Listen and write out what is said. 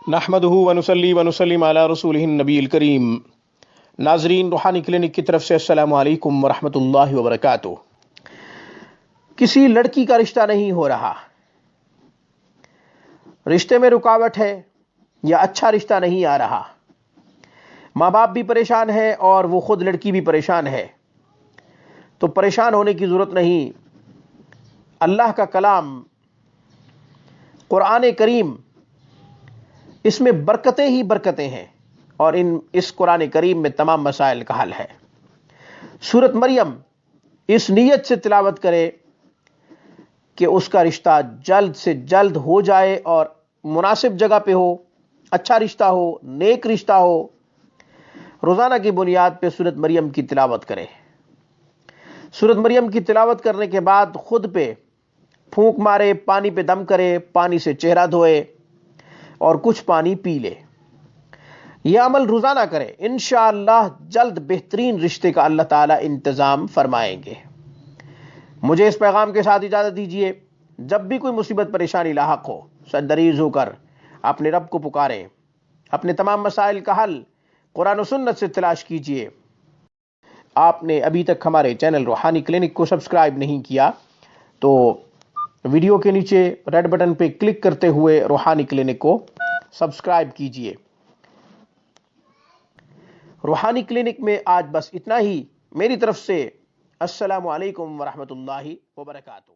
نحمدہ ونصلی ونسلم علی رسولہ النبی الکریم۔ ناظرین، روحانی کلینک کی طرف سے السلام علیکم ورحمۃ اللہ وبرکاتہ۔ کسی لڑکی کا رشتہ نہیں ہو رہا، رشتے میں رکاوٹ ہے یا اچھا رشتہ نہیں آ رہا، ماں باپ بھی پریشان ہے اور وہ خود لڑکی بھی پریشان ہے، تو پریشان ہونے کی ضرورت نہیں۔ اللہ کا کلام قرآن کریم، اس میں برکتیں ہی برکتیں ہیں، اور اس قرآن کریم میں تمام مسائل کا حل ہے۔ سورۃ مریم اس نیت سے تلاوت کرے کہ اس کا رشتہ جلد سے جلد ہو جائے اور مناسب جگہ پہ ہو، اچھا رشتہ ہو، نیک رشتہ ہو۔ روزانہ کی بنیاد پہ سورۃ مریم کی تلاوت کرے۔ سورۃ مریم کی تلاوت کرنے کے بعد خود پہ پھونک مارے، پانی پہ دم کرے، پانی سے چہرہ دھوئے اور کچھ پانی پی لے۔ یہ عمل روزانہ کرے، انشاءاللہ جلد بہترین رشتے کا اللہ تعالیٰ انتظام فرمائیں گے۔ مجھے اس پیغام کے ساتھ اجازت دیجیے، جب بھی کوئی مصیبت پریشانی لاحق ہو، سردریز ہو کر اپنے رب کو پکاریں، اپنے تمام مسائل کا حل قرآن و سنت سے تلاش کیجیے۔ آپ نے ابھی تک ہمارے چینل روحانی کلینک کو سبسکرائب نہیں کیا تو ویڈیو کے نیچے ریڈ بٹن پہ کلک کرتے ہوئے روحانی کلینک کو سبسکرائب کیجیے۔ روحانی کلینک میں آج بس اتنا ہی۔ میری طرف سے السلام علیکم ورحمۃ اللہ وبرکاتہ۔